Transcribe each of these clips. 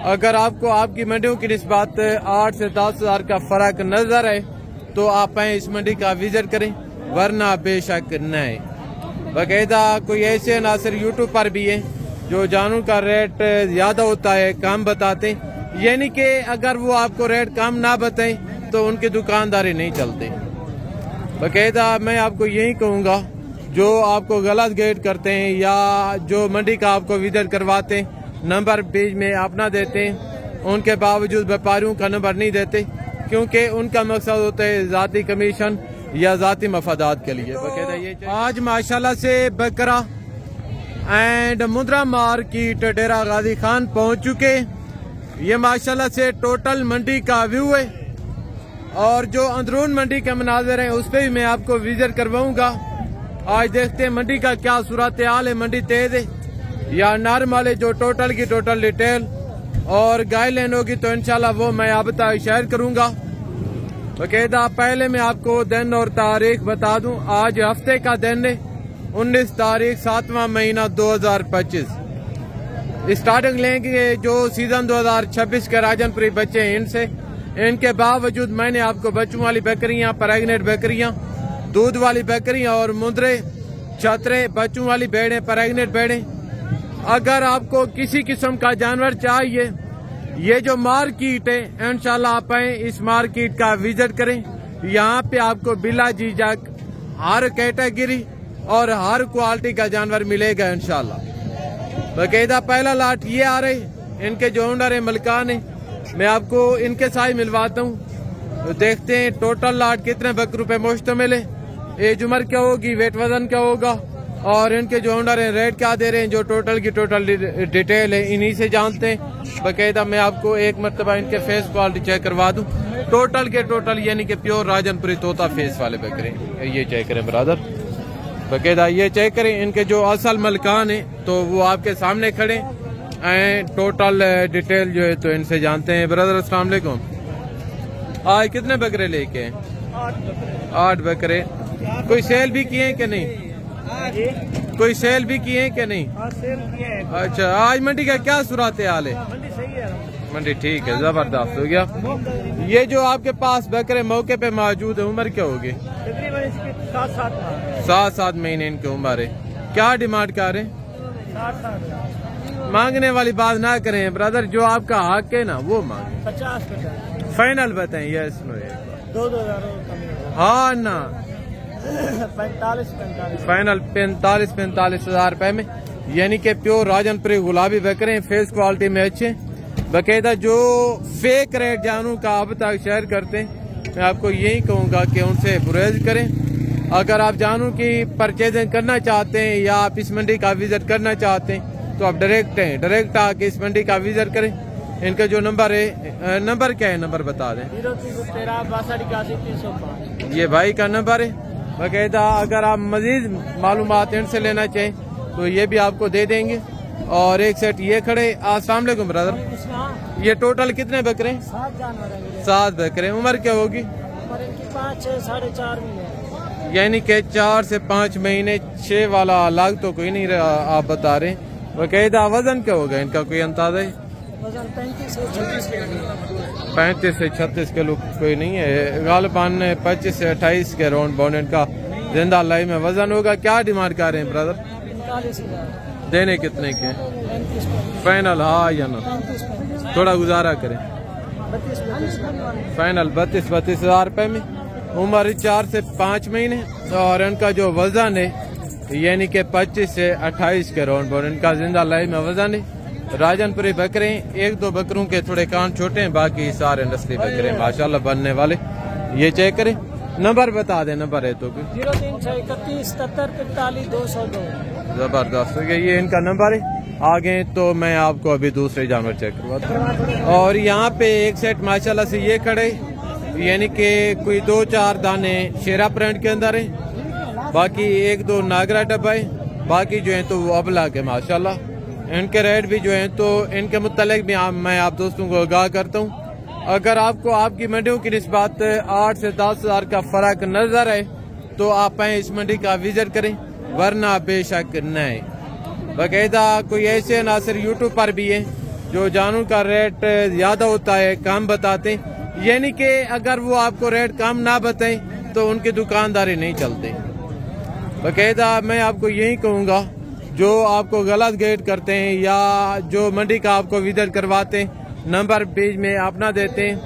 अगर आपको आपकी मंडियों की निस्बत 8 से 10 हजार का फर्क नजर है तो आप इस मंडी का विजिट करें, वरना बेशक नहीं। बाकायदा कोई ऐसे नासिर यूट्यूब पर भी है जो जानवर का रेट ज्यादा होता है, कम बताते, यानी कि अगर वो आपको रेट कम ना बताएं तो उनकी दुकानदारी नहीं चलती। बाकायदा मैं आपको यही कहूँगा, जो आपको गलत गाइड करते हैं या जो मंडी का आपको विजिट करवाते हैं, नंबर पेज में अपना देते हैं, उनके बावजूद व्यापारियों का नंबर नहीं देते, क्योंकि उनका मकसद होता है जाती कमीशन या जाती मफादात के लिए। बाकायदा ये आज माशाल्लाह से बकरा एंड मुंद्रा मार्केट डेरा गाजी खान पहुंच चुके। ये माशाल्लाह से टोटल मंडी का व्यू है और जो अंदरून मंडी के मनाजर हैं उस पर भी मैं आपको विजिट करवाऊंगा। आज देखते हैं मंडी का क्या सूरत हाल है, मंडी तेज है या नॉर्मल है, जो टोटल की टोटल डिटेल और गाइडलाइन होगी तो इंशाल्लाह वो मैं आप तक शेयर करूंगा। बाकायदा पहले मैं आपको दिन और तारीख बता दूं, आज हफ्ते का दिन है 19 तारीख 7वां महीना 2025। स्टार्टिंग लेंगे जो सीजन 2026 के राजनपुरी बच्चे हैं इनसे। इनके बावजूद मैंने आपको बच्चों वाली बकरियां, प्रेग्नेंट बकरियां, दूध वाली बकरियां और मुंद्रे, छतरे, बच्चों वाली भेड़ें, प्रेग्नेंट भेड़ें, अगर आपको किसी किस्म का जानवर चाहिए, ये जो मार्केट है इंशाल्लाह आप इस मार्केट का विजिट करें। यहाँ पे आपको बिला जीजाक हर कैटेगरी और हर क्वालिटी का जानवर मिलेगा इंशाल्लाह। बाकायदा पहला लाट ये आ रहे, इनके जो ओनर है मलकान है, मैं आपको इनके साथ मिलवाता हूँ। तो देखते हैं टोटल लाट कितने बकरों पे मुश्तमिल है, एज उम्र क्या होगी, वेट वजन क्या होगा और इनके जो ओनर है रेट क्या दे रहे हैं, जो टोटल की टोटल डिटेल है इन्हीं से जानते हैं। बाकायदा मैं आपको एक मरतबा इनके फेस क्वालिटी चेक करवा दूं, टोटल के टोटल यानी कि प्योर राजनपुरी तोता फेस वाले बकरे, ये चेक करें ब्रदर। बाकायदा ये चेक करें, इनके जो असल मलकान है तो वो आपके सामने खड़े हैं, टोटल डिटेल जो है तो इनसे जानते हैं। ब्रदर अस्सलाम वालेकुम, आज कितने बकरे लेके हैं? 8 बकरे। कोई सेल भी किए हैं कि नहीं? कोई सेल भी किए हैं कि नहीं? सेल किए हैं। अच्छा, आज मंडी का क्या सूरत हाल है? मंडी सही है, मंडी ठीक है, जबरदस्त हो गया। ये जो आपके पास बकरे मौके पे मौजूद है, उम्र क्या होगी? तकरीबन इसकी 7 महीने इनकी उम्र है। क्या डिमांड कर रहे हैं? 60 मांगने वाली बात ना करें ब्रदर, जो आपका हक है ना वो मांगे। 50 फाइनल बताएं। यस नो 2,000 हाँ ना 45 फाइनल 45 हजार रुपए में, यानी कि प्योर राजनपुरी गुलाबी बकरे, फेस क्वालिटी में अच्छे। बाकायदा जो फेक रेट जानू का अब तक शेयर करते हैं, मैं आपको यही कहूँगा कि उनसे गुरेज करें। अगर आप जानू की परचेजिंग करना चाहते हैं या आप इस मंडी का विजिट करना चाहते हैं तो आप डायरेक्ट आके इस मंडी का विजिट करें। इनका जो नंबर है, नंबर क्या है, नंबर बता दें। 0313 ये भाई का नंबर है। बाकायदा अगर आप मजीद मालूमात इनसे लेना चाहें तो ये भी आपको दे देंगे। और एक सेट ये खड़े। अस्सलाम वालेकुम ब्रदर, ये टोटल कितने बकरे हैं? 7 जानवर। 7 बकरे। उम्र क्या होगी? 5 से 4.5 महीने, यानी कि 4 से 5 महीने। 6 वाला अलग तो कोई नहीं रहा आप बता रहे। बाकायदा वजन क्या होगा इनका, कोई अंदाजा है? वजन 35 से 36 किलो। 35 से 36 किलो कोई नहीं है, गालबान 25 से 28 के राउंड बाउंड इनका जिंदा लाइव में वजन होगा। क्या डिमांड कर रहे हैं ब्रदर? 45,000। देने कितने के? 35 फाइनल हाँ या ना? 35 थोड़ा गुजारा करें। 32 फाइनल 32 हजार रुपए में। उम्र 4 से 5 महीने और इनका जो वजन है यानी कि 25 से 28 के राउंड बाउंड इनका जिंदा लाइव में वजन है। राजनपुरी बकरे, 1-2 बकरों के थोड़े कान छोटे हैं, बाकी सारे नस्ली बकरे माशाल्लाह बनने वाले। ये चेक करें। नंबर बता दें, नंबर है तो 0331 77 45 202। जबरदस्त हो गया, ये इनका नंबर है। आगे तो मैं आपको अभी दूसरे जानवर चेक करवाता हूँ। और यहाँ पे एक सेट माशाल्लाह से ये खड़े, यानी कि कोई 2-4 दाने शेरा प्रिंट के अंदर है, बाकी 1-2 नागरा डब्बा है, बाकी जो है तो वो अबला के माशाल्लाह। इनके रेट भी जो है तो इनके मुतालिक भी मैं आप दोस्तों को आगाह करता हूँ। अगर आपको आपकी मंडियों की निस्बत 8 से 10 हजार का फर्क नजर है तो आप इस मंडी का विजिट करें, वरना बेशक नहीं। बाकायदा कोई ऐसे नासिर यूट्यूब पर भी है जो जानवर का रेट ज्यादा होता है कम बताते हैं, यानी कि अगर वो आपको रेट कम ना बताएं तो उनकी दुकानदारी नहीं चलती। बाकायदा मैं आपको यही कहूँगा, जो आपको गलत गाइड करते हैं या जो मंडी का आपको विजिट करवाते हैं, नंबर पेज में अपना देते हैं,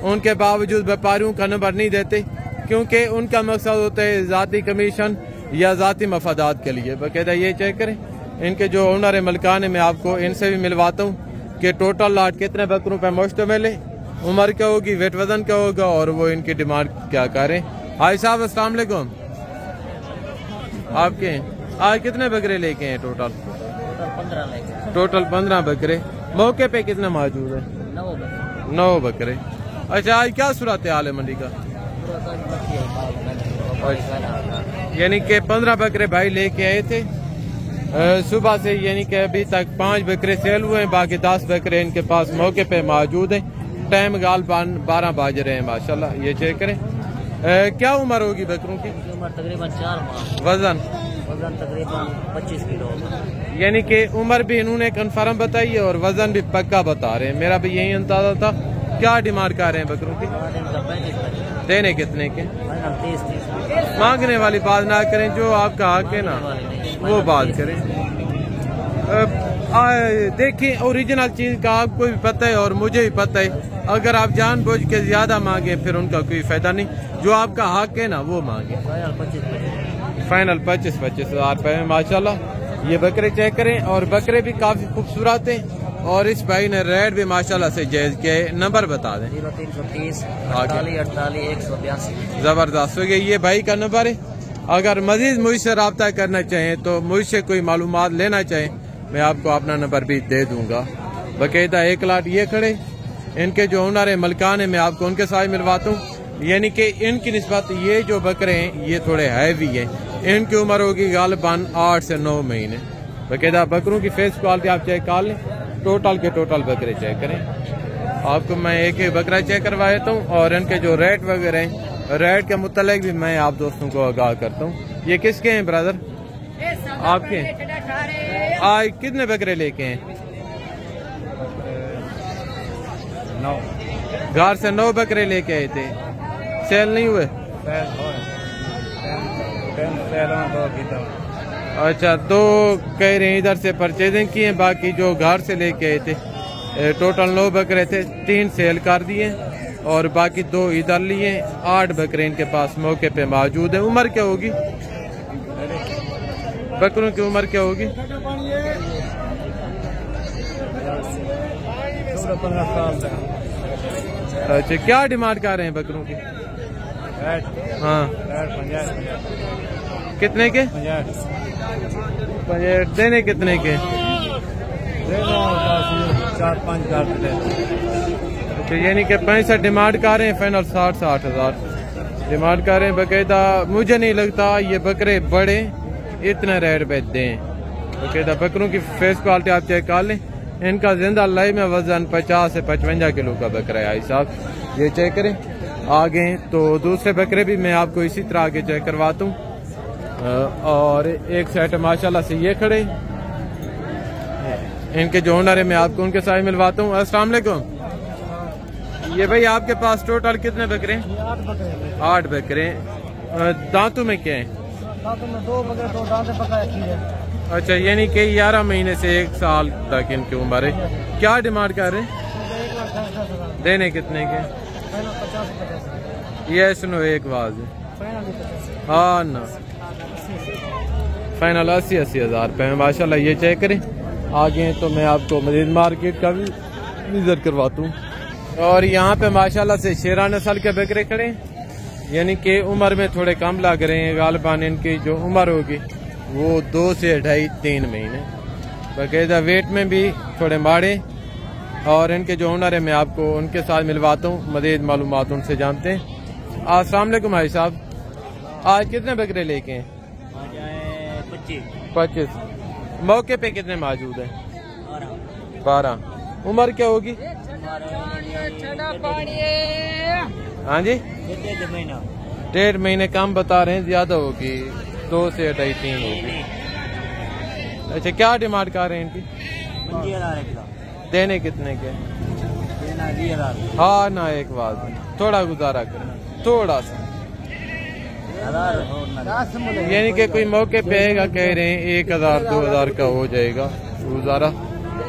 उनके बावजूद व्यापारियों का नंबर नहीं देते, क्योंकि उनका मकसद होता है ज़ाती कमीशन या ज़ाती मफादात के लिए। बाकायदा ये चेक करें, इनके जो ओनर है मलकान है, मैं आपको इनसे भी मिलवाता हूँ कि टोटल लाट कितने बकरों पर मुश्तमिल है, उम्र क्या होगी, वेट वजन क्या होगा और वो इनकी डिमांड क्या करें। हाई साहब अस्सलाम वालेकुम, आपके आज कितने बकरे लेके हैं टोटल? 15 लेके। टोटल 15 बकरे। मौके पे कितने मौजूद है? 9 बकरे। अच्छा, आज क्या सूरत हाल है मंडी का? यानी कि 15 बकरे भाई लेके आए थे सुबह से, यानी कि अभी तक 5 बकरे सेल हुए हैं, बाकी 10 बकरे इनके पास मौके पे मौजूद हैं। टाइम गालबान 12 बज रहे हैं माशाल्लाह। ये चेक करें, क्या उम्र होगी बकरों की? उम्र तकरीबन 4 माह। वजन तकरीबन 25 किलो। यानी कि उम्र भी इन्होंने कंफर्म बताई है और वजन भी पक्का बता रहे हैं, मेरा भी यही अंदाजा था। क्या डिमांड कर रहे हैं बकरों की? देने कितने के? 30। मांगने वाली बात ना करें, जो आपका हक है ना वो बात करें। देखिए, ओरिजिनल चीज का आपको भी पता है और मुझे भी पता है, अगर आप जानबूझ के ज्यादा मांगे फिर उनका कोई फायदा नहीं। जो आपका हक है ना वो मांगे। फाइनल 25-25 हजार रुपए में माशाल्लाह। ये बकरे चेक करें, और बकरे भी काफी खूबसूरत हैं, और इस भाई ने रेट भी माशाल्लाह से जायज किया है। नंबर बता दें। 0330 48 182। जबरदस्त हो गया, ये भाई का नंबर है। अगर मजीद मुझसे रब्ता करना चाहें तो मुझसे कोई मालूमात लेना चाहें, मैं आपको अपना नंबर भी दे दूंगा। बाकायदा 1 लाट ये खड़े, इनके जो ओनर है मलकान है, मैं आपको उनके साथ मिलवाता हूँ। यानी कि इनकी निस्बत ये जो बकरे हैं ये थोड़े हैवी हैं, इनकी उम्र होगी गालबान 8 से 9 महीने। बाकायदा बकरों की फेस क्वालिटी आप चेक कर लें, टोटल के टोटल बकरे चेक करें। आपको मैं एक एक बकरा चेक करवा देता हूँ, और इनके जो रेट वगैरह हैं, रेट के मुतालिक भी मैं आप दोस्तों को आगाह करता हूँ। ये किसके हैं ब्रदर? आपके। आज कितने बकरे लेके हैं? 9। घर से 9 बकरे लेके आए थे, सेल नहीं हुए? अच्छा, 2 कह रहे हैं इधर से परचेजिंग की है, बाकी जो घर से लेके आए थे टोटल 9 बकरे थे, 3 सेल कर दिए और बाकी 2 इधर लिए। 8 बकरे इनके पास मौके पे मौजूद है। उम्र क्या होगी बकरों की? उम्र क्या होगी? 15 साल। अच्छा, क्या डिमांड कर रहे हैं बकरों की? हाँ, कितने के? 50। देने कितने के? 4-5 अच्छा, यानी कि 65 डिमांड कर रहे हैं, फाइनल 60-60 हजार डिमांड कर रहे हैं। बाकायदा मुझे नहीं लगता ये बकरे बड़े इतना रेट बेचते हैं। बाकायदा बकरों की फेस क्वालिटी आप चेक कर लें, इनका जिंदा लाइव में वजन 50 से 55 किलो का बकरा है भाई साहब। ये चेक करें। आगे तो दूसरे बकरे भी मैं आपको इसी तरह आगे चेक करवाता हूँ, और एक सेट माशाल्लाह से ये खड़े, इनके जो ओनर है मैं आपको उनके साथ मिलवाता हूँ। अस्सलाम वालेकुम। ये भाई आपके पास टोटल कितने बकरे? 8 बकरे। दांतों में क्या है? दांतों में 2 बकरे, 2 दांत पका है। अच्छा, यानी कि 11 महीने से 1 साल तक इनकी उम्र है। क्या डिमांड कर रहे हैं? 1,50,000। देने कितने के? 50। ये सुनो एक आवाज है। हाँ ना, फाइनल 80-80 हजार रुपये में माशाल्लाह। ये चेक करें। आगे तो मैं आपको मजीद मार्केट का भी विजिट करवाता हूँ, और यहाँ पे माशाल्लाह से शेरा नस्ल के बकरे खड़े, यानी कि उम्र में थोड़े कम लग रहे हैं। गालबान इनकी जो उम्र होगी वो 2 से 2.5-3 महीने। बाकायदा वेट में भी थोड़े माड़े, और इनके जो ओनर है मैं आपको उनके साथ मिलवाता हूँ, मजीद मालूमात उनसे जानते हैं। अस्सलाम वालेकुम भाई साहब, आज कितने बकरे लेके हैं? 25। मौके पे कितने मौजूद हैं? 12। उम्र क्या होगी? हाँ जी, 1.5 महीने कम बता रहे हैं, ज्यादा होगी 2 से 2.5-3 होगी। अच्छा, क्या डिमांड कर रहे हैं इनकी? देने कितने के? देना 20,000। हाँ ना, एक बात थोड़ा गुजारा करें, थोड़ा सा, यानी कि कोई मौके पे आएगा, कह रहे हैं 1,000 2,000 का हो जाएगा गुजारा,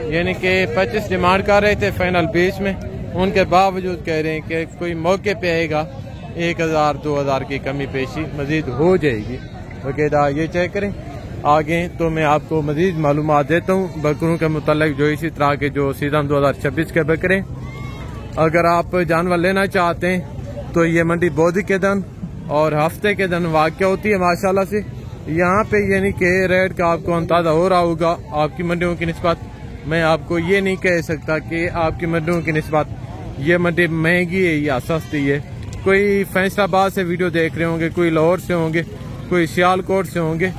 यानी कि 25 डिमांड कर रहे थे, फाइनल 20 में, उनके बावजूद कह रहे हैं कि कोई मौके पे आएगा 1,000 2,000 की कमी पेशी मजीद हो जाएगी। वगैरह ये चेक करें। आगे तो मैं आपको मजीद मालूमात देता हूँ बकरों के मुतालिक, जो इसी तरह के जो सीजन 2026 के बकरे, अगर आप जानवर लेना चाहते हैं तो ये मंडी बोधी के दिन और हफ्ते के दिन वाक़या होती है माशाल्लाह से। यहाँ पे यानी कि रेट का आपको अंदाजा हो रहा होगा आपकी मंडियों की निस्बत। मैं आपको ये नहीं कह सकता कि आपकी मंडियों की निस्बत ये मंडी महंगी है या सस्ती है। कोई फैसलाबाद से वीडियो देख रहे होंगे, कोई लाहौर से होंगे, कोई सियालकोट से होंगे,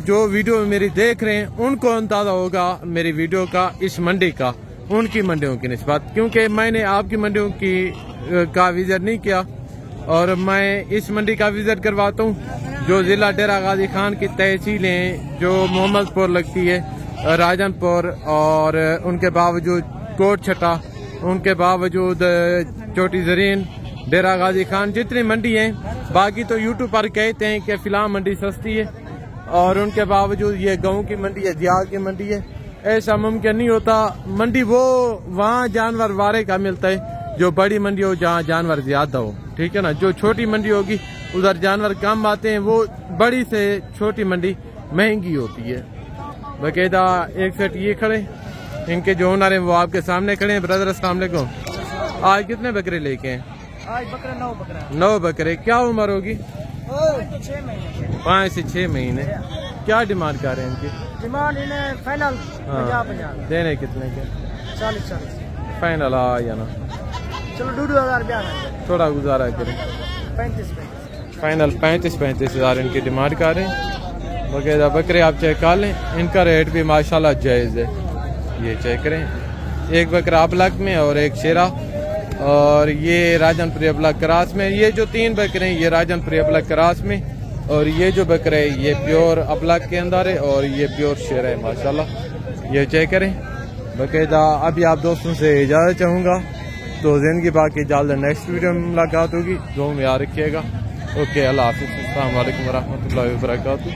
जो वीडियो मेरी देख रहे हैं उनको अंदाजा होगा मेरी वीडियो का, इस मंडी का, उनकी मंडियों की निस्बत, क्योंकि मैंने आपकी मंडियों की का विजिट नहीं किया और मैं इस मंडी का विजिट करवाता हूँ जो जिला डेरा गाजी खान की तहसीलें जो मोहम्मदपुर लगती है, राजनपुर, और उनके बावजूद कोट छटा, उनके बावजूद छोटी जरीन, डेरा गाजी खान, जितनी मंडी हैं। बाकी तो यूट्यूब पर कहते हैं कि फिलहाल मंडी सस्ती है और उनके बावजूद ये गाँव की मंडी है, दियाल की मंडी है। ऐसा मुमकिन नहीं होता। मंडी वो वहाँ जानवर वारे का मिलता है जो बड़ी मंडी हो, जहाँ जानवर ज्यादा हो, ठीक है ना। जो छोटी मंडी होगी उधर जानवर कम आते हैं, वो बड़ी से छोटी मंडी महंगी होती है। बाकायदा एक सेट ये खड़े, इनके जो ओनर हैं वो आपके सामने खड़े हैं। ब्रदर अस्सलाम वालेकुम, आज कितने बकरे लेके हैं? आज बकरा 9 बकरा। 9 बकरे। क्या उम्र होगी? 5 से 6 महीने। क्या डिमांड कर रहे हैं इनकी? डिमांड इन्हें फाइनल 50-50। देने कितने के? 40-40 फाइनल आ या ना? चलो 2,000 ब्याह थोड़ा गुजारा करें। 35-35 फाइनल 35 हज़ार इनकी डिमांड कर रहे हैं। वगैरह बकरे आप चेक कर लें, इनका रेट भी माशाल्लाह जायज़ है। ये चेक करें, एक बकरा अबलक में और एक शेरा, और ये राजनपुरी अबलक क्रास में। ये जो 3 बकरे हैं ये राजनपुरी अबलक क्रास में, और ये जो बकरे है ये प्योर अबलक के अंदर है और ये प्योर शेरा है माशाल्लाह। ये चेक करें। बाकायदा अभी आप दोस्तों से इजाज़त चाहूँगा, तो ज़िंदगी बाकी जल्द नेक्स्ट वीडियो में मुलाकात होगी। दुआ में याद रखिएगा। ओके, अल्लाह हाफ़िज़। अस्सलाम वालेकुम व रहमतुल्लाहि व बरकातुहू।